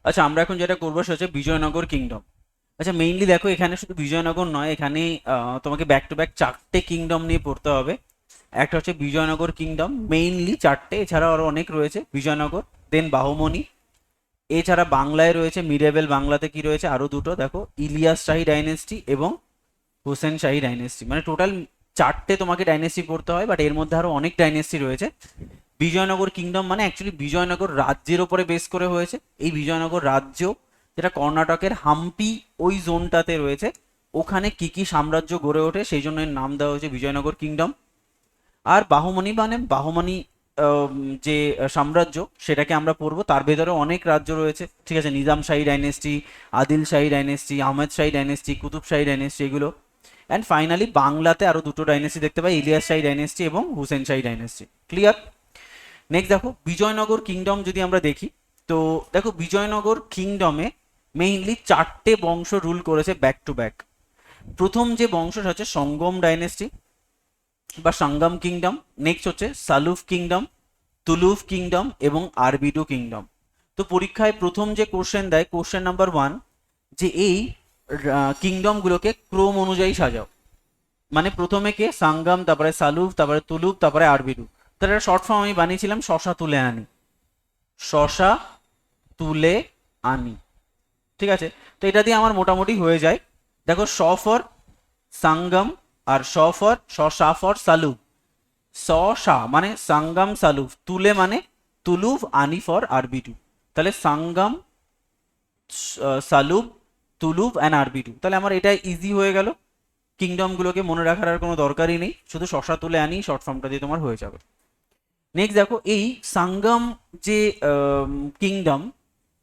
আচ্ছা, আমরা এখন যেটা করবো সেটা হচ্ছে বিজয়নগর কিংডম। আচ্ছা, মেইনলি দেখো এখানে শুধু বিজয়নগর নয়, এখানে তোমাকে ব্যাক টু ব্যাক চারটে কিংডম নিয়ে পড়তে হবে। একটা হচ্ছে বিজয়নগর কিংডম, মেইনলি চারটে, এছাড়াও আরো অনেক রয়েছে। বিজয়নগর, দেন বাহুমনি, এছাড়া বাংলায় রয়েছে মিডেভেল বাংলাতে কি রয়েছে আরো দুটো, দেখো, ইলিয়াস শাহী ডাইনেস্টি এবং হুসেন শাহী ডাইনেস্টি। মানে টোটাল চারটে তোমাকে ডাইনেস্টি পড়তে হয়, বাট এর মধ্যে আরো অনেক ডাইনেস্টি রয়েছে। বিজয়নগর কিংডম মানে অ্যাকচুয়ালি বিজয়নগর রাজ্যের ওপরে বেস করে হয়েছে। এই বিজয়নগর রাজ্য, যেটা কর্ণাটকের হাম্পি ওই জোনটাতে রয়েছে, ওখানে কি কি সাম্রাজ্য গড়ে ওঠে সেই জন্য এর নাম দেওয়া হয়েছে বিজয়নগর কিংডম। আর বাহুমনি মানে বাহুমনি যে সাম্রাজ্য, সেটাকে আমরা পড়বো। তার ভেতরে অনেক রাজ্য রয়েছে, ঠিক আছে, নিজাম শাহী ডাইনেস্টি, আদিল শাহী ডাইনেস্টি, আহমেদ শাহী ডাইনেস্টি, কুতুব শাহী ডাইনেস্টি, এগুলো। অ্যান্ড ফাইনালি বাংলাতে আরো দুটো ডাইনেস্টি দেখতে পাই, ইলিয়াস শাহী ডাইনেস্টি এবং হুসেন শাহী ডাইনেস্টি। ক্লিয়ার? নেক্সট দেখো বিজয়নগর কিংডম যদি আমরা দেখি, তো দেখো বিজয়নগর কিংডমে মেইনলি চারটে বংশ রুল করেছে ব্যাক টু ব্যাক। প্রথম যে বংশটা হচ্ছে সঙ্গম ডাইনেস্টি বা সঙ্গম কিংডম, নেক্সট হচ্ছে সালুফ কিংডম, তুলুফ কিংডম এবং আরবিডু কিংডম। তো পরীক্ষায় প্রথম যে কোশ্চেন দেয়, কোশ্চেন নাম্বার 1, যে এই কিংডমগুলোকে ক্রম অনুযায়ী সাজাও। মানে প্রথমে কে? সাঙ্গাম, তারপরে সালুফ, তারপরে তুলুপ, তারপরে আরবিডু। তার একটা শর্ট ফর্ম আমি বানিয়েছিলাম, শশা তুলে আনি। শশা তুলে আনি, ঠিক আছে? তো এটা দিয়ে আমার মোটামুটি হয়ে যায়। দেখো, স ফর সাঙ্গম, আর স ফর শশা ফর সালুফ। স সা মানে সাঙ্গম সালুফ, তুলে মানে তুলুফ, আনি ফর আরবিডু। তাহলে সাঙ্গম, সালুফ, তুলুফ অ্যান্ড আরবিডু। তাহলে আমার এটা ইজি হয়ে গেল। কিংডমগুলোকে মনে রাখার আর কোনো দরকারই নেই, শুধু শশা তুলে আনি শর্ট ফর্মটা দিয়ে তোমার হয়ে যাবে। নেক্সট দেখো, এই সাঙ্গম যে কিংডম,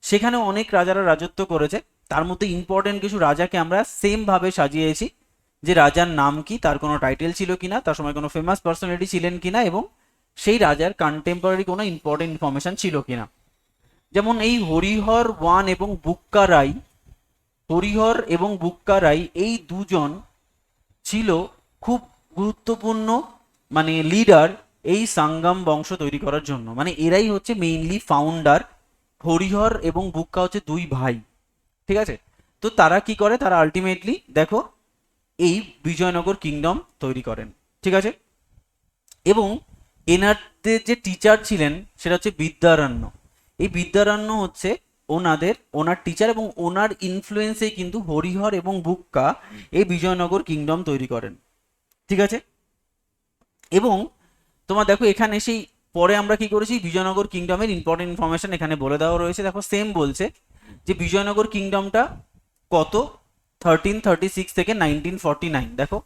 সেখানে অনেক রাজারা রাজত্ব করেছে। তার মধ্যে ইম্পর্টেন্ট কিছু রাজাকে আমরা সেম ভাবে সাজিয়েছি, যে রাজার নাম কি, তার কোনো টাইটেল ছিল কিনা, তার সময় কোনো ফেমাস পার্সোনালিটি ছিলেন কিনা, এবং সেই রাজার কন্টেম্পোরারি কোনো ইম্পর্টেন্ট ইনফরমেশন ছিল কিনা। যেমন এই হরিহর ওয়ান এবং বুক্কা রাই, হরিহর এবং বুক্কা রাই এই দুজন ছিল খুব গুরুত্বপূর্ণ, মানে লিডার এই সাঙ্গাম বংশ তৈরি করার জন্য। মানে এরাই হচ্ছে মেইনলি ফাউন্ডার। হরিহর এবং বুক্কা হচ্ছে দুই ভাই, ঠিক আছে? তো তারা কি করে, তারা আলটিমেটলি দেখো এই বিজয়নগর কিংডম তৈরি করেন, ঠিক আছে? এবং এনাদের যে টিচার ছিলেন সেটা হচ্ছে বিদ্যারণ্য। এই বিদ্যারণ্য হচ্ছে ওনার টিচার, এবং ওনার ইনফ্লুয়েন্সে কিন্তু হরিহর এবং বুক্কা এই বিজয়নগর কিংডম তৈরি করেন, ঠিক আছে? এবং তোমার দেখো এখানে সেই পরে আমরা কি করেছি, বিজয়নগর কিংডমের ইম্পর্টেন্ট ইনফরমেশন এখানে বলে দেওয়া রয়েছে। দেখো সেম বলছে যে বিজয়নগর কিংডমটা কত, 1336 থেকে 1949। দেখো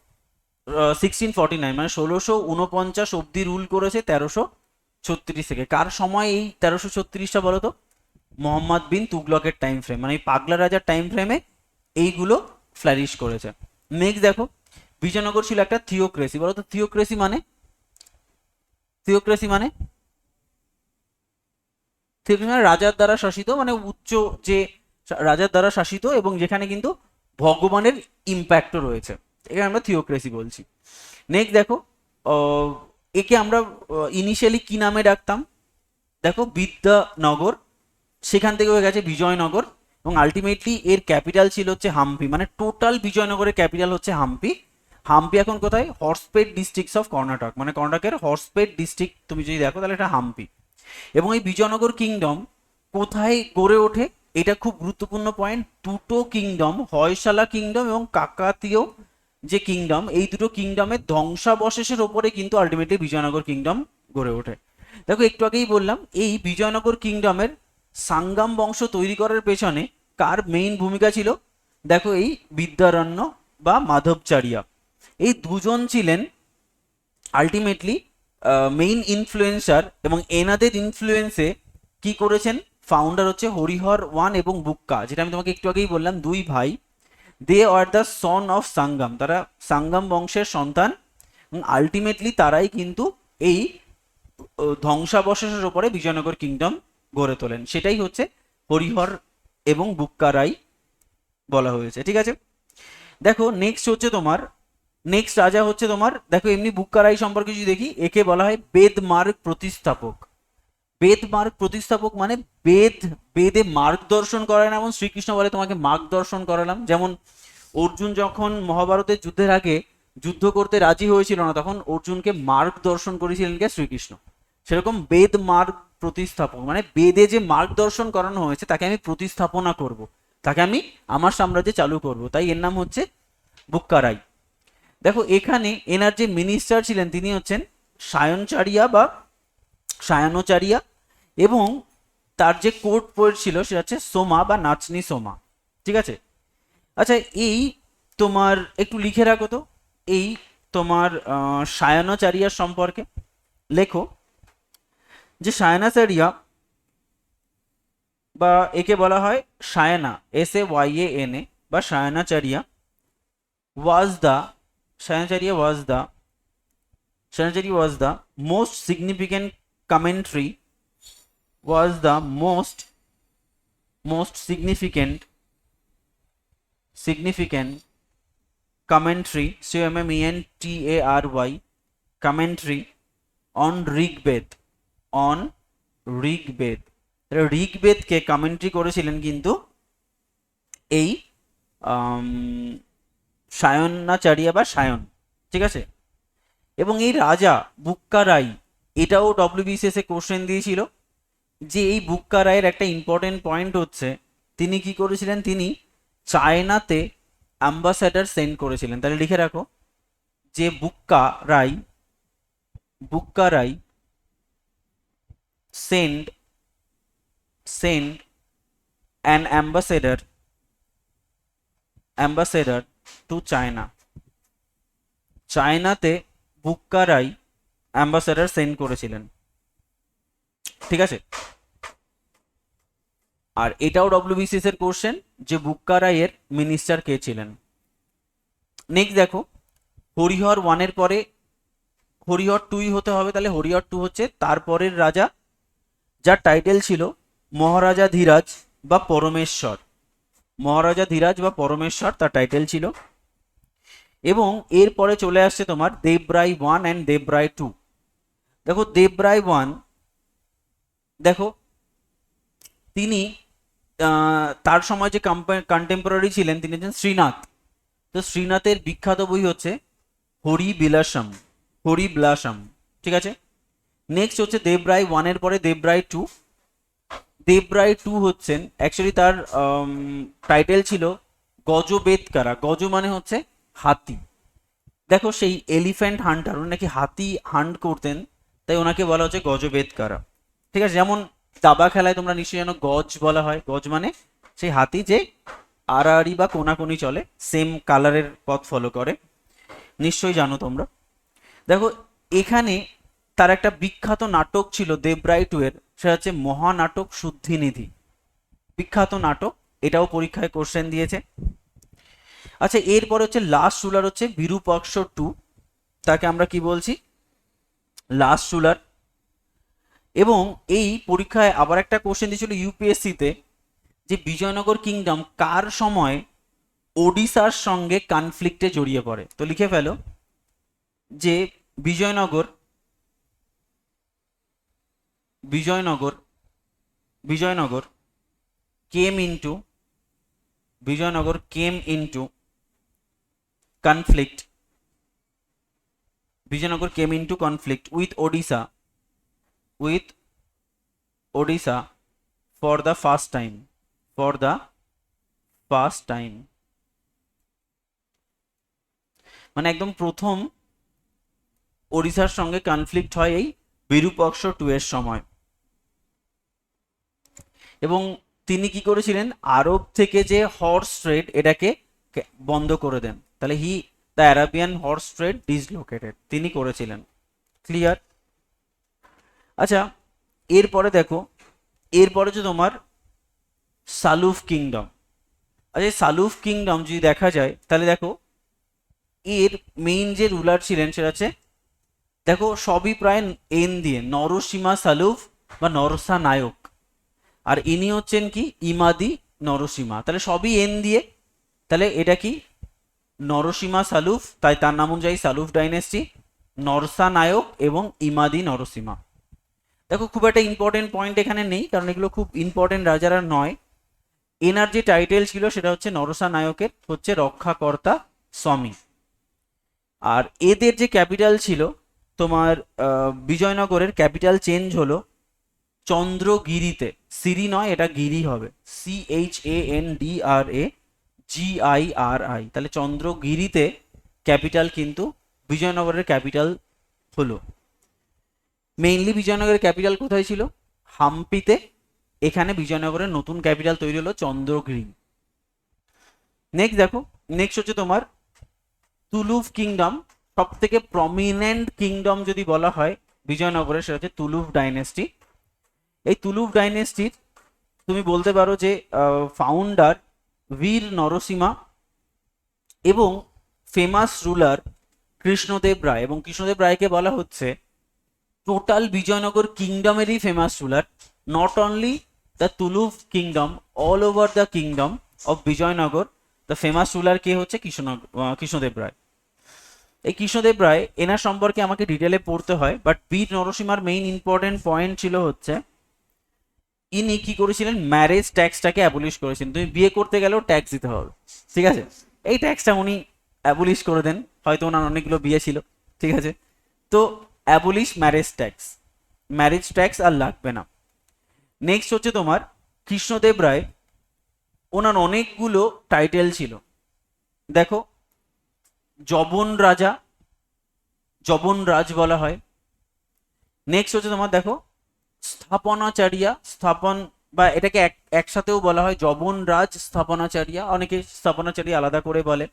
1649 মানে 1649 অব্দি রুল করেছে 1336 থেকে। কার সময় এই 1336টা বলো তো? মোহাম্মদ বিন তুগলকের টাইম ফ্রেম, মানে এই পাগলা রাজার টাইম ফ্রেমে এইগুলো ফ্লারিশ করেছে। নেক্সট দেখো, বিজয়নগর ছিল একটা থিওক্রেসি। বলো তো থিওক্রেসি মানে? থিওক্রেসি মানে থিওক্রেসি মানে রাজার দ্বারা শাসিত, মানে উচ্চ যে রাজার দ্বারা শাসিত, এবং যেখানে কিন্তু ভগবানের ইম্প্যাক্টও রয়েছে, এখানে আমরা থিওক্রেসি বলছি। নেক্সট দেখো, আহ, একে আমরা ইনিশিয়ালি কি নামে ডাকতাম? দেখো বিদ্যানগর, সেখান থেকে হয়ে গেছে বিজয়নগর, এবং আলটিমেটলি এর ক্যাপিটাল ছিল হচ্ছে হাম্পি। মানে টোটাল বিজয়নগরের ক্যাপিটাল হচ্ছে হাম্পি। হাম্পি এখন কোথায়? হর্সপেট ডিস্ট্রিক্টস অফ কর্ণাটক, মানে কর্ণাটকের হর্সপেট ডিস্ট্রিক্ট তুমি যদি দেখো তাহলে এটা হাম্পি। এবং এই বিজয়নগর কিংডম কোথায় গড়ে ওঠে, এটা খুব গুরুত্বপূর্ণ পয়েন্ট। দুটো কিংডম, হয়শালা কিংডম এবং কাকাতীয় যে কিংডম, এই দুটো কিংডমের ধ্বংসাবশেষের ওপরে কিন্তু আলটিমেটলি বিজয়নগর কিংডম গড়ে ওঠে। দেখো একটু আগেই বললাম, এই বিজয়নগর কিংডমের সাঙ্গাম বংশ তৈরি করার পেছনে কার মেইন ভূমিকা ছিল? দেখো এই বিদ্যারণ্য বা মাধবচারিয়া, এই দুজন ছিলেন আলটিমেটলি মেইন ইনফ্লুয়েন্সার। এবং এনাদের ইনফ্লুয়েন্সে কি করেছেন, ফাউন্ডার হচ্ছে হরিহর ওয়ান এবং বুক্কা, যেটা আমি তোমাকে একটু আগেই বললাম, দুই ভাই। দে are the son of Sangam, তারা সাঙ্গাম বংশের সন্তান, এবং আলটিমেটলি তারাই কিন্তু এই ধ্বংসাবশেষের ওপরে বিজয়নগর কিংডম গড়ে তোলেন। সেটাই হচ্ছে হরিহর এবং বুক্কা রাই বলা হয়েছে, ঠিক আছে? দেখো নেক্সট হচ্ছে তোমার, নেক্সট রাজা হচ্ছে তোমার, দেখো এমনি বুক্কা রাই সম্পর্কে যদি দেখি, একে বলা হয় বেদমার্গ প্রতিস্থাপক। বেদ মার্গ প্রতিস্থাপক মানে বেদ, বেদে মার্গদর্শন করায় না, এমন শ্রীকৃষ্ণ বলে তোমাকে মার্গদর্শন করালাম। যেমন অর্জুন যখন মহাভারতের যুদ্ধের আগে যুদ্ধ করতে রাজি হয়েছিল না, তখন অর্জুনকে মার্গদর্শন করেছিলেন কে? শ্রীকৃষ্ণ। সেরকম বেদ মার্গ প্রতিস্থাপক মানে বেদে যে মার্গদর্শন করানো হয়েছে তাকে আমি প্রতিস্থাপনা করব, তাকে আমি আমার সাম্রাজ্যে চালু করব, তাই এর নাম হচ্ছে বুক্কারাই। দেখো এখানে এনার যে মিনিস্টার ছিলেন তিনি হচ্ছেন সায়নচারিয়া বা সায়নোচারিয়া, এবং তার যে কোর্ট পোয়েট ছিল সেটা হচ্ছে সোমা বা নাচনি সোমা। ঠিক আছে। আচ্ছা এই তোমার একটু লিখে রাখো তো, এই তোমার সায়নাচারিয়ার সম্পর্কে লেখো যে সায়নাচারিয়া বা একে বলা হয় সায়না, SAYANA বা Sayanacharya was the Sayanacharya was the Sayanacharya was the most significant commentary was the most significant commentary, COMMENTARY, commentary on Rigveda, on Rigveda. ঋগ্বেদকে কমেন্ট্রি করেছিলেন কিন্তু এই সায়নাচারিয়া বা সায়ন। ঠিক আছে। এবং এই রাজা বুক্কা রাই, এটাও ডব্লিউবিসিএস এ কোশ্চেন দিয়েছিল যে এই বুক্কা রায়ের একটা ইম্পর্টেন্ট পয়েন্ট হচ্ছে তিনি কি করেছিলেন, তিনি চায়নাতে অ্যাম্বাসাডার সেন্ড করেছিলেন। তাহলে লিখে রাখো যে Bukka Rai send an ambassador to China. চায়নাতে বুক্কা রাই অ্যাম্বাসেডার সেন্ড করেছিলেন। ঠিক আছে। আর এটাও ডব্লিউবিসিএস এর কোশ্চেন যে বুক্কা রায়ের মিনিস্টার কে ছিলেন। নেক্সট দেখো হরিহর 1 এর পরে হরিহর 2 হতে হবে, তাহলে হরিহর 2 হচ্ছে তারপরের রাজা, যার টাইটেল ছিল মহারাজা ধীরাজ বা পরমেশ্বর। মহারাজা ধীরাজ বা পরমেশ্বর তার টাইটেল ছিল। এবং এরপরে চলে আসছে তোমার দেবরাই 1 অ্যান্ড দেবরাই 2। দেখো দেবরাই 1, দেখো তিনি তার সময় যে কন্টেম্পোরারি ছিলেন তিনি হচ্ছেন শ্রীনাথ। তো শ্রীনাথের বিখ্যাত বই হচ্ছে হরিবিলাসম। ঠিক আছে। নেক্সট হচ্ছে দেবরাই 1 এর পরে দেবরাই 2। দেবরাই 2 হচ্ছেন অ্যাকচুয়ালি তার টাইটেল ছিল গজবেদকারা। গজ মানে হচ্ছে হাতি। দেখো সেই এলিফ্যান্ট হান্টার, উনি নাকি হাতি হান্ট করতেন, তাই ওনাকে বলা হচ্ছে গজবেদকারা। ঠিক আছে। যেমন দাবা খেলায় তোমরা নিশ্চয়ই জানো গজ বলা হয়, গজ মানে সেই হাতি যে আড়াআড়ি বা কোনাকুনি চলে, সেম কালারের পথ ফলো করে, নিশ্চয়ই জানো তোমরা। দেখো এখানে তার একটা বিখ্যাত নাটক ছিল দেবরাই 2 এর, সেটা হচ্ছে মহানাটক শুদ্ধিনিধি। বিখ্যাত নাটক, এটাও পরীক্ষায় কোশ্চেন দিয়েছে। আচ্ছা এরপরে হচ্ছে লাস্ট রুলার হচ্ছে বিরূপাক্ষ 2, তাকে আমরা কি বলছি? Last ruler. এবং এই পরীক্ষায় আবার একটা কোশ্চেন দিয়েছিল ইউপিএসসিতে যে বিজয়নগর কিংডম কার সময় ওডিশার সঙ্গে কনফ্লিক্টে জড়িয়ে পড়ে। তো লিখে ফেলো যে Vijayanagar Vijayanagar Vijayanagar came into conflict Vijayanagar came into conflict with Odisha for the first time মানে একদম প্রথম ওড়িশার সঙ্গে কনফ্লিক্ট হয় এই বিরূপাক্ষ 2 এর সময়। এবং তিনি কি করেছিলেন, আরব থেকে যে হর্স ট্রেড এটাকে বন্ধ করে দেন। তাহলে the Arabian horse trade dislocated তিনি করেছিলেন। ক্লিয়ার? আচ্ছা এরপরে দেখো, এরপরে যে তোমার সালুফ কিংডম। আচ্ছা সালুফ কিংডম যদি দেখা যায় তাহলে দেখো এর মেইন যে রুলার ছিলেন সেটা হচ্ছে, দেখো সবই প্রায় এন দিয়ে, নরসীমা সালুফ বা নরসা নায়ক, আর ইনি হচ্ছেন কি ইমাদি নরসীমা। তাহলে সবই এন দিয়ে, তাহলে এটা কি নরসীমা সালুফ, তাই তার নাম অনুযায়ী সালুফ ডাইনেস্টি, নরসা নায়ক এবং ইমাদি নরসীমা। দেখো খুব একটা ইম্পর্টেন্ট পয়েন্ট এখানে নেই, কারণ এগুলো খুব ইম্পর্টেন্ট রাজারা নয়। এনার যে টাইটেল ছিল সেটা হচ্ছে নরসা নায়কের হচ্ছে রক্ষাকর্তা স্বামী। আর এদের যে ক্যাপিটাল ছিল তোমার বিজয়নগরের ক্যাপিটাল চেঞ্জ হলো চন্দ্রগিরিতে। সিরি নয়, এটা গিরি হবে, CHANDRAGIRI। তাহলে চন্দ্রগিরিতে ক্যাপিটাল কিন্তু বিজয়নগরের ক্যাপিটাল হলো। মেইনলি বিজয়নগরের ক্যাপিটাল কোথায় ছিল? হাম্পিতে। এখানে বিজয়নগরের নতুন ক্যাপিটাল তৈরি হলো চন্দ্রগিরি। নেক্সট দেখো, নেক্সট হচ্ছে তোমার তুলুভ কিংডম। সব থেকে প্রমিনেন্ট কিংডম যদি বলা হয় বিজয়নগরের, সেটা হচ্ছে তুলুভ ডাইনেস্টি। এই তুলুভ ডাইনেস্টির তুমি বলতে পারো যে ফাউন্ডার বীর নরসিমা এবং ফেমাস রুলার কৃষ্ণদেব রায়। এবং কৃষ্ণদেব রায়কে বলা হচ্ছে টোটাল বিজয়নগর কিংডমেরই famous ruler, not only the Tuluva kingdom, all over the kingdom of Vijayanagara the famous ruler কে হচ্ছে কৃষ্ণদেব রায়। এই কৃষ্ণদেব রায় এনার সম্পর্কে আমাকে ডিটেলে পড়তে হয়, বাট বীর নরসিমার মেইন ইম্পর্টেন্ট পয়েন্ট ছিল হচ্ছে ইনি কি করেছিলেন, ম্যারেজ ট্যাক্সটাকে অ্যাবলিশ করেছেন। তুমি বিয়ে করতে গেলেও ট্যাক্স দিতে হবে, ঠিক আছে? এই ট্যাক্সটা উনি অ্যাবলিশ করে দেন, হয়তো ওনার অনেকগুলো বিয়ে ছিল, ঠিক আছে? তো abolish marriage tax, marriage tax আর লাগবে না। নেক্সট হচ্ছে তোমার কৃষ্ণদেব রায়, ওনার অনেকগুলো টাইটেল ছিল। দেখো, জবন রাজা, জবন রাজ বলা হয়। নেক্সট হচ্ছে তোমার দেখো স্থাপনাচারিয়া, স্থাপন বা এটাকে একসাথেও বলা হয় জবন রাজ স্থাপনাচারিয়া, অনেকে স্থাপনাচারিয়া আলাদা করে বলে।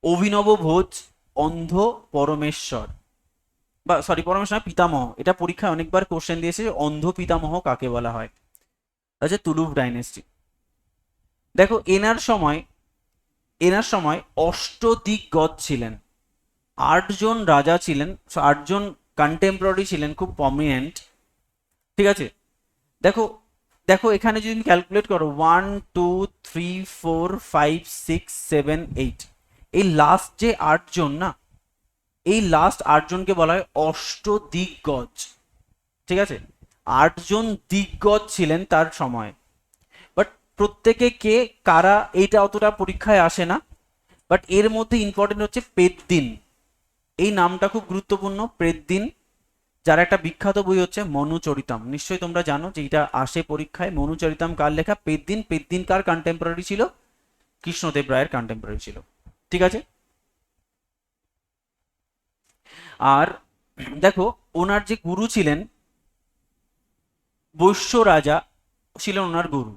অভিনব ভোজ, অন্ধ পরমেশ্বর, বা সরি পরমেশ্বর নয়, পিতামহ। এটা পরীক্ষায় অনেকবার কোশ্চেন দিয়েছে, অন্ধ পিতামহ কাকে বলা হয়। আচ্ছা, তুলুভ ডাইনেস্টি। দেখো এনার সময় অষ্টদিগ্গজ ছিলেন, 8 জন রাজা ছিলেন, 8 জন কন্টেম্পোরারি ছিলেন, খুব প্রমিনেন্ট, ঠিক আছে? দেখো দেখো এখানে যদি তুমি ক্যালকুলেট করো 1 2 3 4 5 6 7 8, এই লাস্ট যে 8 জন না, এই লাস্ট 8 জনকে বলা হয় অষ্টদিগ্গজ, ঠিক আছে? 8 জন দিগ্গজ ছিলেন তার সময়। বাট প্রত্যেকে কে কারা এইটা অতটা পরীক্ষায় আসে না, বাট এর মধ্যে ইম্পর্টেন্ট হচ্ছে পেদ্দিন। এই নামটা খুব গুরুত্বপূর্ণ, পেদ্দিন, যার একটা বিখ্যাত বই হচ্ছে মনুচরিতম। নিশ্চয়ই তোমরা জানো যে এটা আসে পরীক্ষায়। মনুচরিতম কার লেখা? পেদ্দিন। পেদ্দিন কার কন্টেম্পোরারি ছিল? কৃষ্ণদেব রায়ের কন্টেম্পোরারি ছিল, ঠিক আছে? আর দেখো ওনার যে গুরু ছিলেন, বৈশ্য রাজা ছিলেন ওনার গুরু।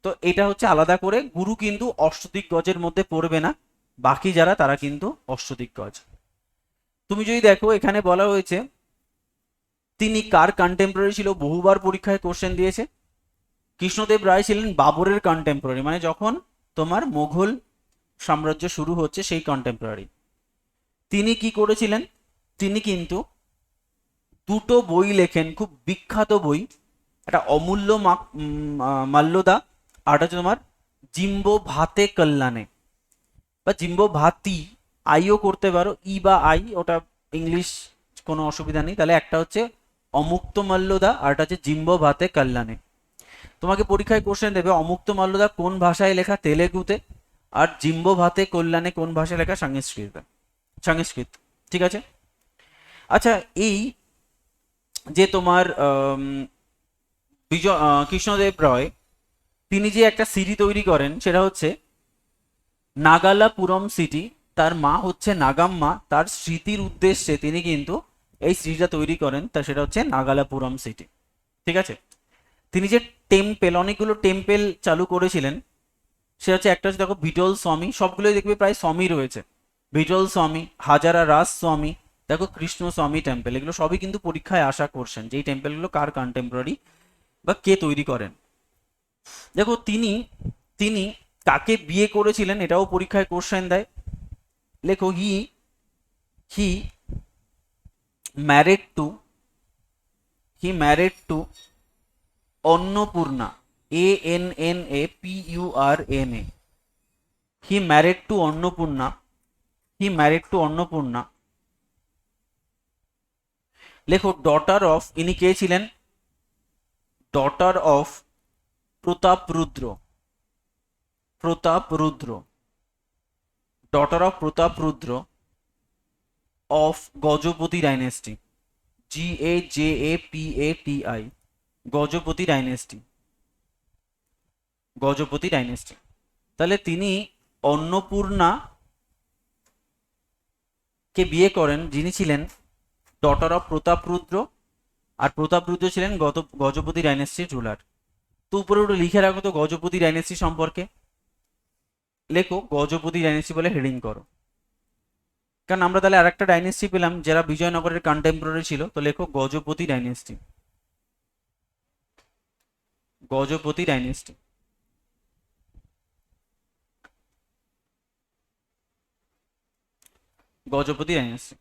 তো এটা হচ্ছে আলাদা করে, গুরু কিন্তু অষ্টদিগ্গজের মধ্যে পড়বে না, বাকি যারা তারা কিন্তু অষ্টদিগ্গজ। তুমি যদি দেখো এখানে বলা হয়েছে তিনি কার কন্টেম্পোরারি ছিল, বহুবার পরীক্ষায় কোশ্চেন দিয়েছে। কৃষ্ণদেব রায় ছিলেন বাবরের কন্টেম্পোরারি, মানে যখন তোমার মুঘল সাম্রাজ্য শুরু হচ্ছে সেই কন্টেম্পোরারি। তিনি কি করেছিলেন, তিনি কিন্তু 2টো বই লেখেন, খুব বিখ্যাত বই। একটা অমূল্য মাল্যদা, আর হচ্ছে তোমার জিম্বো ভাতে কল্যাণে, বা জিম্বো ভাতি, আইও করতে পারো, ই বা আই, ওটা ইংলিশ কোনো অসুবিধা নেই। তাহলে একটা হচ্ছে অমুক্ত মাল্যদা, আর একটা হচ্ছে জিম্বো ভাতে কল্যাণে। তোমাকে পরীক্ষায় কোশ্চেন দেবে অমুক্ত মাল্যদা কোন ভাষায় লেখা, তেলেগুতে, আর জিম্বো ভাতে কল্যাণে কোন ভাষায় লেখা, সংস্কৃত, ঠিক আছে? আচ্ছা, এই যে তোমার কৃষ্ণদেব রায়, তিনি যে একটা সিটি তৈরি করেন সেটা হচ্ছে নাগালাপুরম সিটি। তার মা হচ্ছে নাগাম্মা, তার স্মৃতির উদ্দেশ্যে তিনি কিন্তু এই সিটিটা তৈরি করেন, তা সেটা হচ্ছে নাগালাপুরম সিটি, ঠিক আছে? তিনি যে টেম্পেল, অনেকগুলো টেম্পেল চালু করেছিলেন, সেটা হচ্ছে একটা হচ্ছে দেখো বিটল স্বামী, সবগুলোই দেখবে প্রায় স্বামী রয়েছে। বিটল স্বামী, হাজারা রাস স্বামী, দেখো কৃষ্ণ স্বামী টেম্পল, এগুলো সবই কিন্তু পরীক্ষায় আশা করছেন যে এই টেম্পলগুলো কার কন্টেম্পোরারি বা কে তৈরি করেন। দেখো তিনি তিনি কাকে বিয়ে করেছিলেন এটাও পরীক্ষায় কোশ্চেন দেয়। লেখো he married to Annapurna, ANNAPURNA। He married to Annapurna, লেখো ডটার অফ, ইনি কে ছিলেন? Daughter of Prataparudra, Prataparudra, daughter of Prataparudra of Gajapati dynasty, GAJAPATI, Gajapati dynasty, Gajapati dynasty. তাহলে তিনি অন্নপূর্ণা কে বিয়ে করেন, যিনি ছিলেন ডটার অফ প্রতাপরুদ্র, আর প্রতাপরুদ্র ছিলেন গজপতি ডাইনেস্টির রুলার। তো উপরে ওটা লিখে রাখো তো গজপতি ডাইনেস্টি সম্পর্কে, লেখো গজপতি ডাইনেস্টি বলে হেডিং করো। কারণ আমরা তাহলে আর একটা ডাইনেস্টি পেলাম যারা বিজয়নগরের কন্টেম্পোরারি ছিল, তো লেখো Gajapati dynasty, Gajapati dynasty. Gajapati dynasty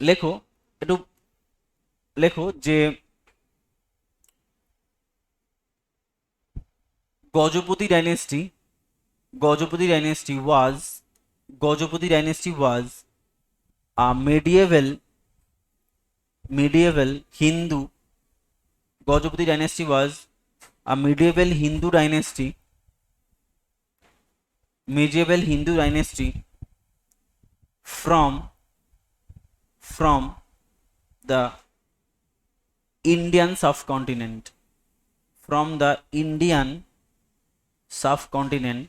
লেখো, একটু লেখো যে Gajapati dynasty, Gajapati dynasty was, Gajapati dynasty was a medieval Hindu, Gajapati dynasty was a medieval Hindu dynasty, medieval Hindu dynasty from the Indian subcontinent, from the Indian subcontinent,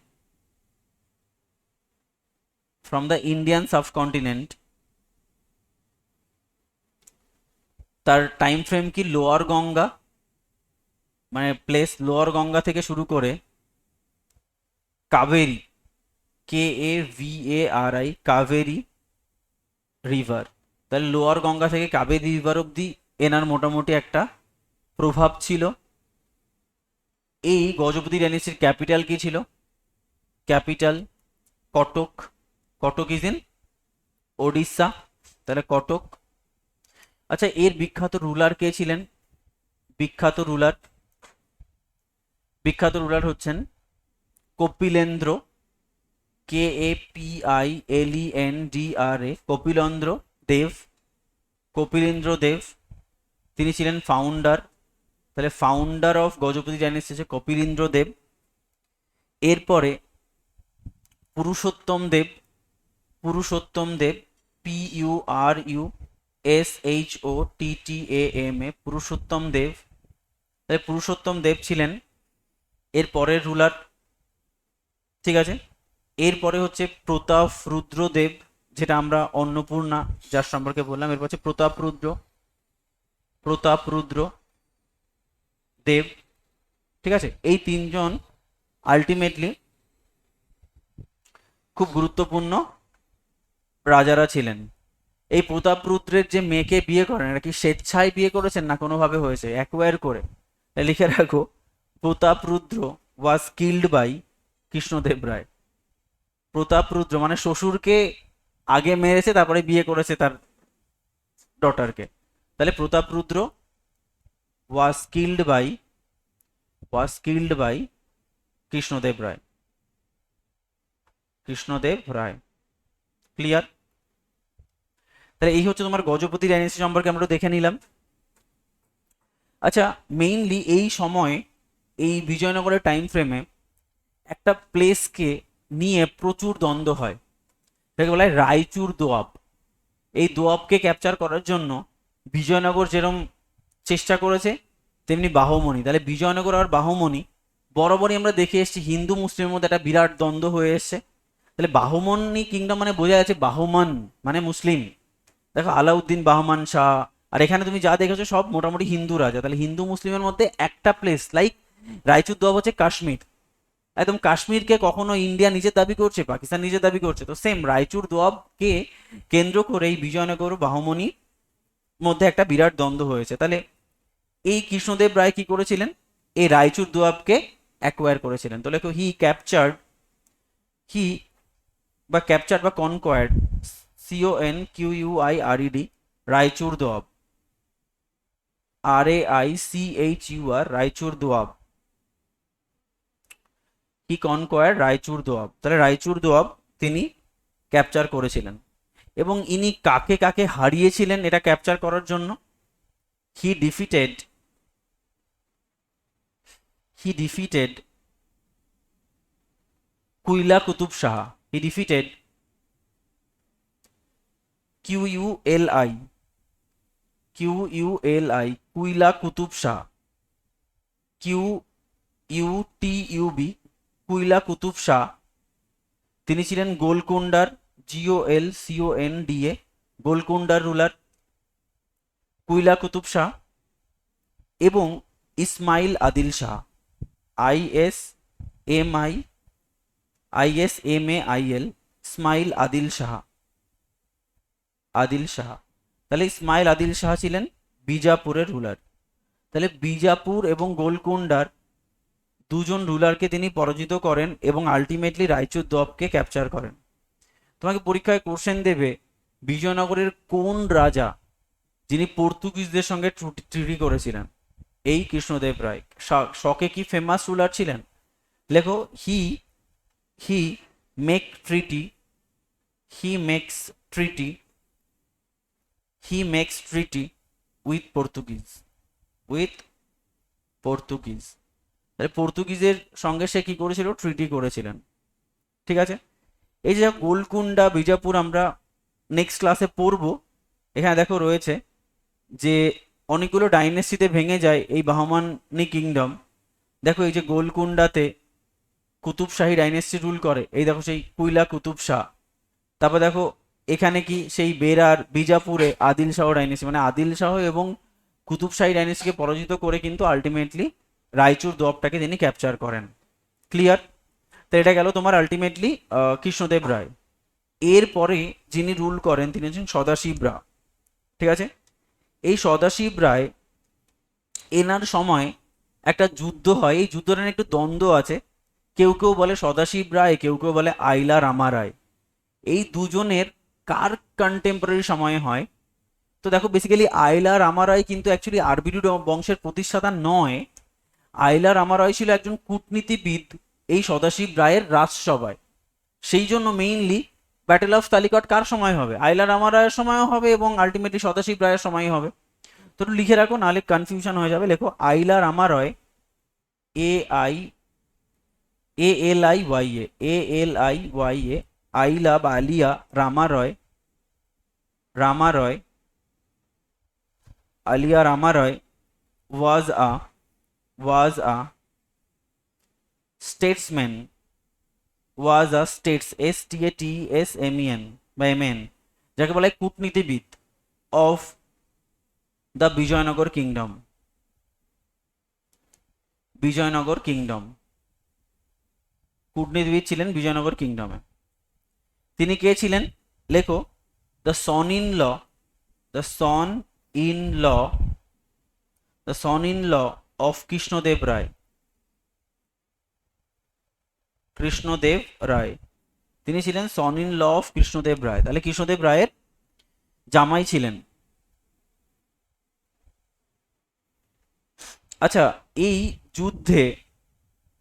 from the Indian subcontinent। তার time frame কি lower Ganga, মানে place lower Ganga থেকে শুরু করে Kaveri, KAVARI, Kaveri river. তাহলে lower Ganga থেকে Kaveri river অব্দি এনার মোটামুটি একটা প্রভাব ছিল। এই গজপতি ডাইনেস্টির ক্যাপিটাল কি ছিল? Capital Cuttack, Cuttack is in Odisha, তাহলে কটক। আচ্ছা, এর বিখ্যাত রুলার কে ছিলেন? বিখ্যাত রুলার, বিখ্যাত রুলার হচ্ছেন কপিলেন্দ্র, KAPILENDRA, কপিলেন্দ্র দেব, কপিলেন্দ্র দেব। তিনি ছিলেন ফাউন্ডার, তাহলে ফাউন্ডার অফ গজপতি ডাইনেস্টি হচ্ছে কপিলেন্দ্র দেব। এরপরে পুরুষোত্তম দেব, পুরুষোত্তম দেব, PURUSHOTTAMA, পুরুষোত্তম দেব। তাহলে পুরুষোত্তম দেব ছিলেন এর পরের রুলার, ঠিক আছে। এরপরে হচ্ছে প্রতাপরুদ্র দেব, যেটা আমরা অন্নপূর্ণা যার সম্পর্কে বললাম। এরপর হচ্ছে প্রতাপরুদ্র, প্রতাপরুদ্র দেব, ঠিক আছে। এই তিনজন আলটিমেটলি খুব গুরুত্বপূর্ণ রাজারা ছিলেন। এই প্রতাপরুদ্রের যে মেয়েকে বিয়ে করেন, এটা কি স্বেচ্ছায় বিয়ে করেছেন না কোনোভাবে হয়েছে অ্যাকোয়ার করে? লিখে রাখো Prataparudra was killed by Krishnadeva Raya. Prataparudra মানে শ্বশুরকে আগে মেরেছে, তারপরে বিয়ে করেছে তার ডটারকে। তাহলে Prataparudra was killed by Krishnadeva Raya, Krishnadeva Raya. Clear? তাহলে এই হচ্ছে তোমার গজপতি ডাইনেস্টি সম্পর্কে আমরা দেখে নিলাম। আচ্ছা, মেইনলি এই সময় এই বিজয়নগরের টাইম ফ্রেমে একটা প্লেসকে নিয়ে প্রচুর দ্বন্দ্ব হয়, এটাকে বলা হয় রায়চুর দোয়াব। এই দোয়াবকে ক্যাপচার করার জন্য বিজয়নগর যেরকম চেষ্টা করেছে, তেমনি বাহুমণি। তাহলে বিজয়নগর আর বাহুমণি বরাবরই আমরা দেখে এসেছি হিন্দু মুসলিমের মধ্যে একটা বিরাট দ্বন্দ্ব হয়ে এসছে। তাহলে বাহুমণি কিংডম মানে বোঝা যাচ্ছে বাহুমান মানে মুসলিম। দেখো আলাউদ্দিন বাহমান শাহ, আর এখানে তুমি যা দেখেছো সব মোটামুটি হিন্দু রাজা। তাহলে হিন্দু মুসলিমের মধ্যে একটা প্লেস লাইক রায়চুর দোয়াব হচ্ছে কাশ্মীর। একদম কাশ্মীরকে কখনো ইন্ডিয়া নিজের দাবি করছে, পাকিস্তান নিজের দাবি করছে, তো সেম রায়চুর দোয়াবকে কেন্দ্র করে এই বিজয়নগর বাহুমণি মধ্যে একটা বিরাট দ্বন্দ্ব হয়েছে। তাহলে এই কৃষ্ণদেব রায় কি করেছিলেন? এই রায়চুর দোয়াবকে অ্যাকোয়ার করেছিলেন। তো লেখো হি ক্যাপচার্ড বা conquered, CONQUIRED, Raichur Doab, RAICHUR, Raichur Doab. He conquered Raichur Doab. তাহলে রায়চুর দোয়াব তিনি ক্যাপচার করেছিলেন। এবং ইনি কাকে কাকে হারিয়েছিলেন এটা ক্যাপচার করার জন্য? he defeated Kuila Qutub Shah. He defeated QULI Kuila Qutub Shah. QUTUB কুইলা Qutub Shah. তিনি ছিলেন গোলকোন্ডার, GOLCONDA, গোলকোন্ডার রুলার কুইলা কুতুব শাহ, এবং ইসমাইল আদিল শাহ, ISMAIL, ইসমাইল আদিল শাহ। তাহলে ইসমাইল আদিল শাহ ছিলেন বিজাপুরের রুলার। তাহলে বিজাপুর এবং গোলকোন্ডার দুজন রুলারকে তিনি পরাজিত করেন এবং আলটিমেটলি রায়চুর দবকে ক্যাপচার করেন। তোমাকে পরীক্ষায় কোশ্চেন দেবে বিজয়নগরের কোন রাজা যিনি পর্তুগিজদের সঙ্গে ট্রিটি করেছিলেন? এই কৃষ্ণদেব রায়। শকে কি ফেমাস রুলার ছিলেন? লেখো he makes treaty with Portuguese. তাহলে পর্তুগিজের সঙ্গে সে কি করেছিল? ট্রিটি করেছিলেন। ঠিক আছে, এই যে গোলকুন্ডা, বিজাপুর আমরা নেক্সট ক্লাসে পড়বো। এখানে দেখো রয়েছে যে অনেকগুলো ডাইনেস্টিতে ভেঙে যায় এই বাহমানি কিংডম। দেখো এই যে গোলকুন্ডাতে কুতুব শাহী ডাইনেস্টি রুল করে, এই দেখো সেই কুইলা কুতুব শাহ। তারপর দেখো এখানে কি সেই বেরার বিজাপুরে আদিল শাহ ডাইনেস্টি, মানে আদিল শাহ এবং কুতুব শাহী ডাইনেস্টিকে পরাজিত করে কিন্তু আলটিমেটলি রায়চুর দবটাকে তিনি ক্যাপচার করেন। ক্লিয়ার? তো এটা গেল তোমার আলটিমেটলি কৃষ্ণদেব রায়। এরপরে যিনি রুল করেন তিনি হচ্ছেন সদাশিব রায়। ঠিক আছে, এই সদাশিব রায় এনার সময় একটা যুদ্ধ হয়। এই যুদ্ধটা নিয়ে একটু দ্বন্দ্ব আছে, কেউ কেউ বলে সদাশিব রায়, কেউ কেউ বলে আইলা রামা রায়। এই দুজনের কার কন্টেম্পোরারি সময়ে হয়? তো দেখো বেসিক্যালি আইলা রামা রায় কিন্তু অ্যাকচুয়ালি আরবিডি বংশের প্রতিষ্ঠাতা নয়। আইলা রামা রায় ছিল একজন কূটনীতিবিদ এই সদাশিব রায়ের রাজসভায়। সেই জন্য মেইনলি ব্যাটেল অফ তালিকট কার সময় হবে? আইলা রামা রায়ের সময়ও হবে এবং আলটিমেটলি সদাশিব রায়ের সময় হবে। তো লিখে রাখো, নাহলে কনফিউশন হয়ে যাবে। লেখো আইলা রামা রয়, ALIYA, আইলা বা আলিয়া রামা রয়, আলিয়া রামা রয় was a statesman, STATSMEN বা MN, যাকে বলা হয় কূটনীতিবিদ অফ দ্য বিজয়নগর কিংডম। কূটনীতিবিদ ছিলেন বিজয়নগর কিংডমে। তিনি কে ছিলেন? লেখো the son in law of Krishnadeva Raya. তিনি ছিলেন son in law of Krishnadeva Raya. তাহলে কৃষ্ণদেব রায়ের জামাই ছিলেন। আচ্ছা, এই যুদ্ধে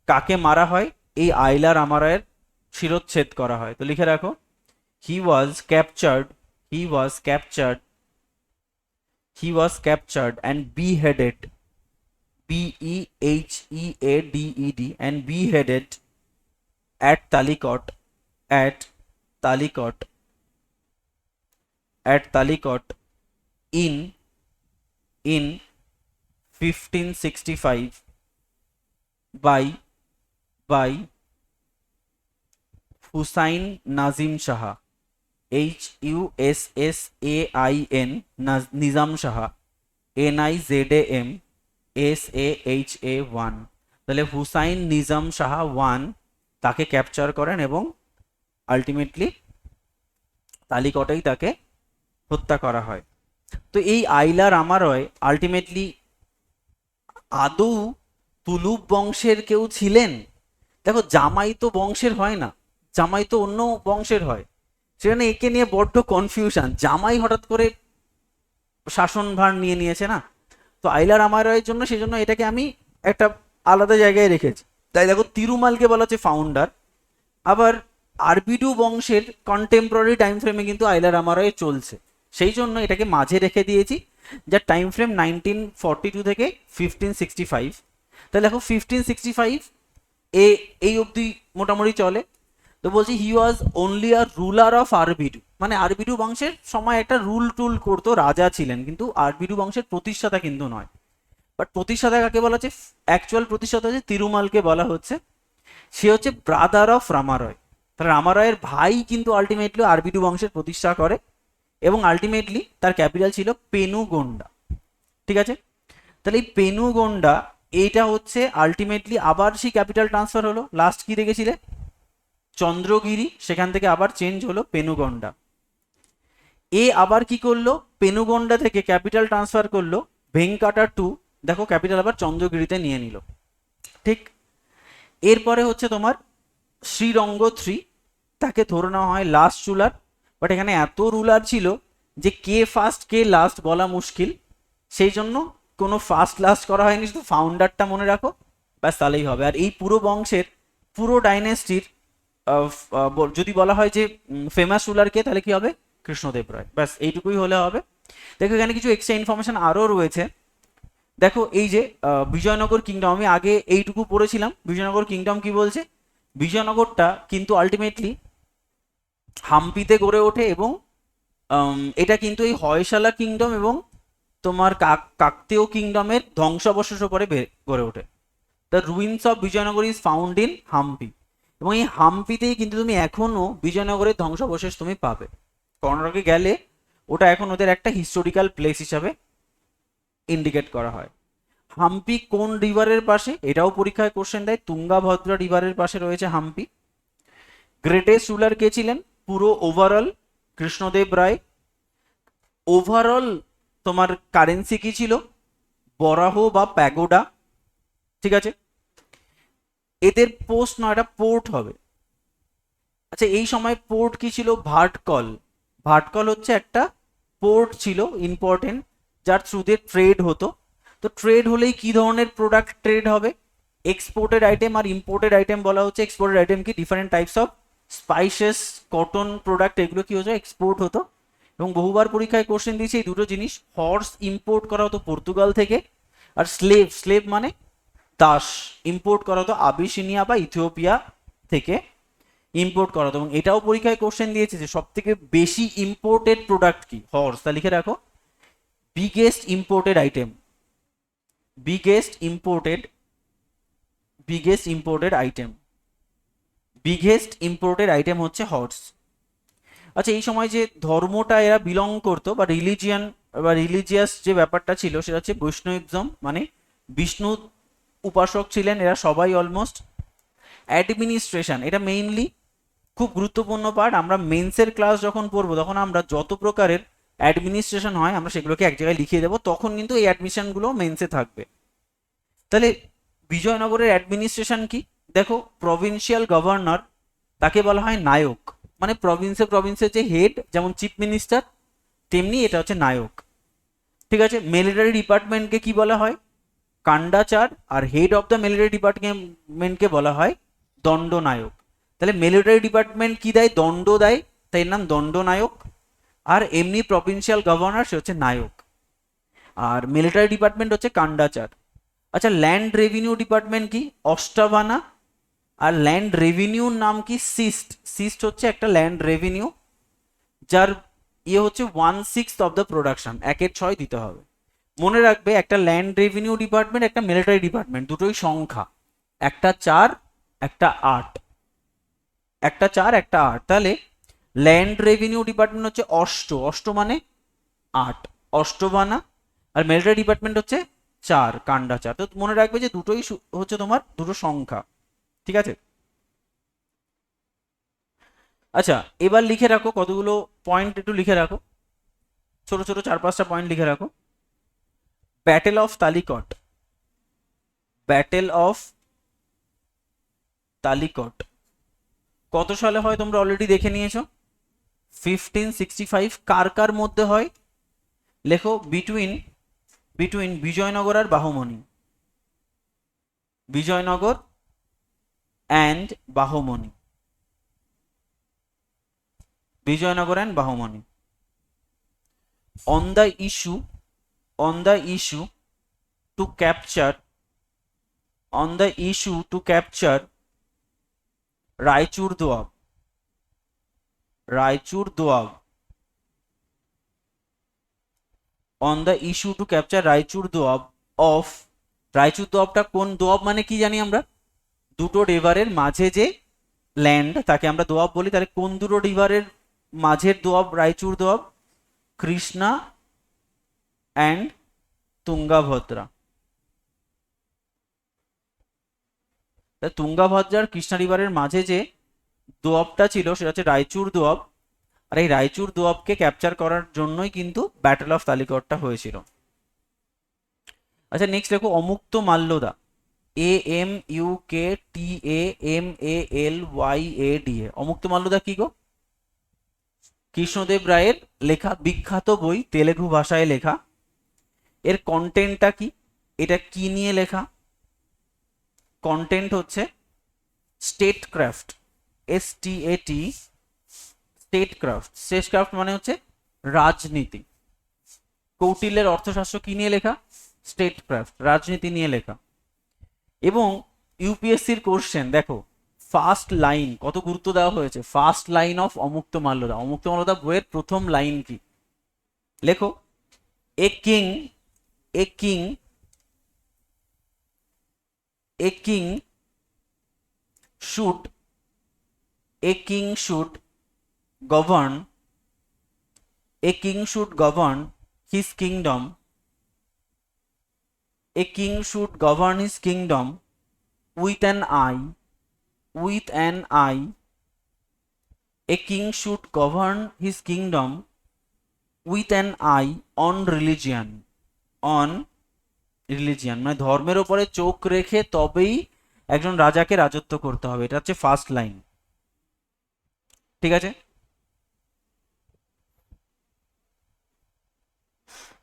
কাকে মারা হয়? এই আইলা রামা রায়ের শিরচ্ছেদ করা হয়। তো লিখে রাখো he was captured and beheaded, BEHEADED, and beheaded at Talikot in 1565 by Hussain Nazim Shah, HUSSAIN, Nizam Shah, NIZAM SAHA1। তাহলে হুসাইন নিজাম শাহ 1 তাকে ক্যাপচার করেন এবং আলটিমেটলি তালিকটেই তাকে হত্যা করা হয়। তো এই আইলা রামা রয় আলটিমেটলি আদৌ তুলুব বংশের কেউ ছিলেন? দেখো জামাই তো বংশের হয় না, জামাই তো অন্য বংশের হয়। সেখানে একে নিয়ে বড্ড কনফিউশন, জামাই হঠাৎ করে শাসনভার নিয়ে নিয়েছে না। তো আইলা রামা রয়ের জন্য সেই জন্য এটাকে আমি একটা আলাদা জায়গায় রেখেছি। তাই দেখো তিরুমালকে বলা হচ্ছে ফাউন্ডার, আবার আরবিডু বংশের কন্টেম্পোরারি টাইম ফ্রেমে কিন্তু আইলা রামা রয় চলছে, সেই জন্য এটাকে মাঝে রেখে দিয়েছি যার টাইম ফ্রেম 1942 থেকে 1565। তাহলে দেখো 1565 এই অবধি মোটামুটি চলে। তো বলছি he was only a ruler of Aravidu, মানে আরবিডু বংশের সময় একটা রুল টুল করতো, রাজা ছিলেন, কিন্তু আরবিডু বংশের প্রতিষ্ঠাতা কিন্তু নয়। বাট প্রতিষ্ঠাতা কাকে বলা হচ্ছে, অ্যাকচুয়াল প্রতিষ্ঠাতা হচ্ছে তিরুমালকে বলা হচ্ছে। সে হচ্ছে ব্রাদার অফ রামারয়। তাহলে রামারয়ের ভাই কিন্তু আলটিমেটলি আরবিডু বংশের প্রতিষ্ঠা করে, এবং আলটিমেটলি তার ক্যাপিটাল ছিল পেনুগোন্ডা। ঠিক আছে, তাহলে এই পেনুগোন্ডা এইটা হচ্ছে আলটিমেটলি আবার সেই ক্যাপিটাল ট্রান্সফার হলো। লাস্ট কি দেখেছিলে, চন্দ্রগিরি, সেখান থেকে আবার চেঞ্জ হলো পেনুগন্ডা। এ আবার কি করলো, পেনুগন্ডা থেকে ক্যাপিটাল ট্রান্সফার করলো ভেঙ্কাটা টু, দেখো ক্যাপিটাল আবার চন্দ্রগিরিতে নিয়ে নিল। ঠিক, এরপরে হচ্ছে তোমার শ্রীরঙ্গ থ্রি, তাকে ধরে নেওয়া হয় লাস্ট রুলার। বাট এখানে এত রুলার ছিল যে কে ফার্স্ট কে লাস্ট বলা মুশকিল, সেই জন্য কোনো ফার্স্ট লাস্ট করা হয়নি, শুধু ফাউন্ডারটা মনে রাখো, ব্যাস তাহলেই হবে। আর এই পুরো বংশের পুরো ডাইনেস্টির যদি বলা হয় যে ফেমাস রুলার কে, তাহলে কি হবে, কৃষ্ণদেব রায়। ব্যাস এইটুকুই হলে হবে। দেখো এখানে কিছু এক্সট্রা ইনফরমেশন আরও রয়েছে। দেখো এই যে বিজয়নগর কিংডম, আমি আগে এইটুকু পড়েছিলাম। বিজয়নগর কিংডম কি বলছে, বিজয়নগরটা কিন্তু আলটিমেটলি হাম্পিতে গড়ে ওঠে, এবং এটা কিন্তু এই হয়শালা কিংডম এবং তোমার কাকতীয় কিংডমের ধ্বংসাবশেষ পরে গড়ে ওঠে। The ruins of Vijayanagar is found in Hampi, এবং এই হাম্পিতেই কিন্তু তুমি এখনো বিজয়নগরের ধ্বংসাবশেষ তুমি পাবে। কর্ণাটকে গেলে ওটা এখন ওদের একটা হিস্টোরিক্যাল প্লেস হিসাবে ইন্ডিকেট করা হয়। হাম্পি কোন রিভারের পাশে, এটাও পরীক্ষায় কোশ্চেন দেয়, তুঙ্গাভদ্রা রিভারের পাশে রয়েছে হাম্পি। গ্রেটেস্ট রুলার কে ছিলেন পুরো ওভারঅল, কৃষ্ণদেব রায়। ওভারঅল তোমার কারেন্সি কি ছিল, বরাহ বা প্যাগোডা। ঠিক আছে, এদের পোস্ট নয়, এটা পোর্ট হবে। আচ্ছা এই সময় পোর্ট কি ছিল, ভাটকল। ভাটকল হচ্ছে একটা পোর্ট ছিল ইম্পর্টেন্ট, যার থ্রু দিয়ে ট্রেড হতো। তো ট্রেড হলেই কি ধরনের প্রোডাক্ট ট্রেড হবে, এক্সপোর্টেড আইটেম আর ইম্পোর্টেড আইটেম বলা হচ্ছে। এক্সপোর্টেড আইটেম কি, different types of spices, cotton product, এগুলো কি হতো, এক্সপোর্ট হতো। এবং বহুবার পরীক্ষায় কোশ্চেন দিয়েছে এই দুটো জিনিস। হর্স ইম্পোর্ট করা হতো পর্তুগাল থেকে, আর স্লেভ, স্লেভ মানে দাস, ইম্পোর্ট করা হতো আবিসিনিয়া বা ইথিওপিয়া থেকে ইম্পোর্ট করা হতো। এবং এটাও পরীক্ষায় কোশ্চেন দিয়েছে যে সব থেকে বেশি ইম্পোর্টেড প্রোডাক্ট কি, হর্স। তা লিখে রাখো, biggest imported item, biggest imported, biggest imported item, biggest imported item হচ্ছে হর্স। আচ্ছা এই সময় যে ধর্মটা এরা বিলং করতো বা রিলিজিয়ান বা রিলিজিয়াস যে ব্যাপারটা ছিল, সেটা হচ্ছে বৈষ্ণবিজম, মানে বিষ্ণু উপাসক ছিলেন এরা সবাই অলমোস্ট। অ্যাডমিনিস্ট্রেশন, এটা মেইনলি খুব গুরুত্বপূর্ণ পার্ট। আমরা মেন্সের ক্লাস যখন পড়বো তখন আমরা যত প্রকারের অ্যাডমিনিস্ট্রেশন হয় আমরা সেগুলোকে এক জায়গায় লিখিয়ে দেবো, তখন কিন্তু এই অ্যাডমিশনগুলো মেন্সে থাকবে। তাহলে বিজয়নগরের অ্যাডমিনিস্ট্রেশন কি, দেখো প্রভিন্সিয়াল গভর্নর, তাকে বলা হয় নায়ক, মানে প্রভিন্সের যে হেড, যেমন চিফ মিনিস্টার, তেমনি এটা হচ্ছে নায়ক। ঠিক আছে, মিলিটারি ডিপার্টমেন্টকে কি বলা হয়, কান্ডাচার, আর হেড অফ দ্য মিলিটারি ডিপার্টমেন্টকে বলা হয় দণ্ডনায়ক। তাহলে মিলিটারি ডিপার্টমেন্ট কি দেয়, দণ্ড দেয়, তাই নাম দণ্ডনায়ক। আর এমনি প্রভিন্সিয়াল গভর্নর সে হচ্ছে নায়ক, আর মিলিটারি ডিপার্টমেন্ট হচ্ছে কান্ডাচার। আচ্ছা ল্যান্ড রেভিনিউ ডিপার্টমেন্ট কি, অষ্টাভানা। আর ল্যান্ড রেভিনিউর নাম কি, সিস্ট। সিস্ট হচ্ছে একটা ল্যান্ড রেভিনিউ, যার হচ্ছে 1/6 অফ দ্য প্রোডাকশন, 1/6 দিতে হবে। মনে রাখবে একটা ল্যান্ড রেভিনিউ ডিপার্টমেন্ট, একটা মিলিটারি ডিপার্টমেন্ট, দুটোই সংখ্যা, একটা 4 একটা 8, একটা 4 একটা 8। তাহলে ল্যান্ড রেভিনিউ ডিপার্টমেন্ট হচ্ছে অষ্ট, অষ্ট মানে 8, অষ্টবানা। আর মিলিটারি ডিপার্টমেন্ট হচ্ছে 4, কান্ডা 4। তো মনে রাখবে যে দুটোই হচ্ছে তোমার দুটো সংখ্যা। ঠিক আছে, আচ্ছা এবার লিখে রাখো কতগুলো পয়েন্ট, একটু লিখে রাখো, ছোট ছোট 4-5টা পয়েন্ট লিখে রাখো। ব্যাটেল অফ তালিকট, ব্যাটেল অফ তালিকট কত সালে হয় তোমরা অলরেডি দেখে নিয়েছো, 1565। কার কার মধ্যে হয়, লেখো বিটুইন, বিটুইন বিজয়নগর আর Bahmani, Vijayanagara and Bahmani, Vijayanagara and Bahmani. On the issue, on the issue to capture Raichur Doab on the issue to capture Raichur Doab of Raichur দোয়াবটা কোন দোয়াব মানে কি জানি আমরা, দুটো রিভারের মাঝে যে ল্যান্ড তাকে আমরা দোয়াব বলি। তাহলে কোন দুটো রিভারের মাঝের দোয়াব রায়চুর দোয়াব? কৃষ্ণা অ্যান্ড তুঙ্গাভদ্রা। তুঙ্গাভদ্রার কৃষ্ণা রিভারের মাঝে যে দোয়াবটা ছিল সেটা হচ্ছে রায়চুর দোয়াব। আর এই রায়চুর দোয়াবকে ক্যাপচার করার জন্যই কিন্তু ব্যাটল অফ তালিকটটা হয়েছিল। আচ্ছা নেক্সট দেখো অমুক্ত মাল্যদা, AMUKTAMALYADA। অমুক্ত মাল্যদা কি গো? কৃষ্ণদেব রায়ের লেখা বিখ্যাত বই, তেলেগু ভাষায় লেখা। এর কন্টেন্টটা কি? এটা কি নিয়ে লেখা? কন্টেন্ট হচ্ছে স্টেটক্রাফট, STAT, স্টেটক্রাফট মানে হচ্ছে রাজনীতি। কৌটিল্যের অর্থশাস্ত্র কি নিয়ে লেখা? স্টেটক্রাফট, রাজনীতি নিয়ে লেখা। এবং ইউপিএসসির কোশ্চেন দেখো, ফার্স্ট লাইন কত গুরুত্ব দেওয়া হয়েছে। First line of অমুক্ত Malyada, অমুক্ত Malyada বইয়ের প্রথম লাইন কি? লেখো, a king should govern his kingdom with an eye a king should govern his kingdom with an eye on religion মানে ধর্মের উপরে চোখ রেখে তবেই একজন রাজাকে রাজত্ব করতে হবে। এটা হচ্ছে ফার্স্ট লাইন, ঠিক আছে?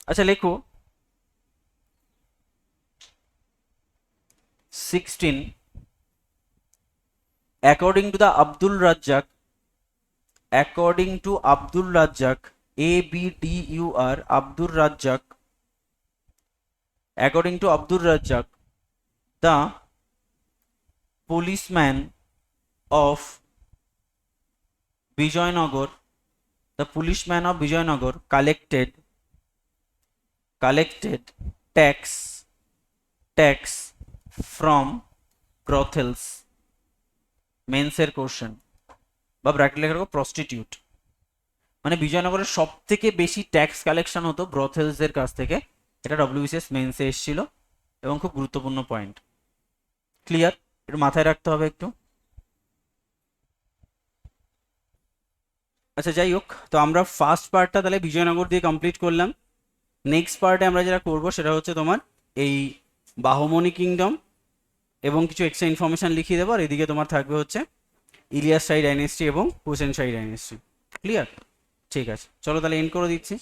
আচ্ছা লেখো 16 according to Abdul Razzaq ABDUR Abdul Razzaq, according to Abdul Razzaq, the policeman of Vijayanagar collected tax from brothels। মেন্সের কোশ্চেন বা ব্র্যাকেট লেখা রাখো প্রস্টিটিউট। মানে বিজয়নগরের সব থেকে বেশি ট্যাক্স কালেকশন হতো ব্রথেলসের কাছ থেকে। এটা ডব্লিউবিসিএস মেন্সে এসেছিল এবং খুব গুরুত্বপূর্ণ পয়েন্ট। ক্লিয়ার? একটু মাথায় রাখতে হবে একটু। আচ্ছা যাই হোক, তো আমরা ফার্স্ট পার্টটা তাহলে বিজয়নগর দিয়ে কমপ্লিট করলাম। নেক্সট পার্টে আমরা যেটা করব সেটা হচ্ছে তোমার এই বাহমনি কিংডম এবং কিছু এক্সট্রা ইনফরমেশন লিখিয়ে দেবো। আর এদিকে তোমার থাকবে হচ্ছে ইলিয়াস শাহী ডাইনেস্টি এবং হুসেন শাহী ডাইনেস্টি। ক্লিয়ার? ঠিক আছে, চলো তাহলে এন্ড করে দিচ্ছি।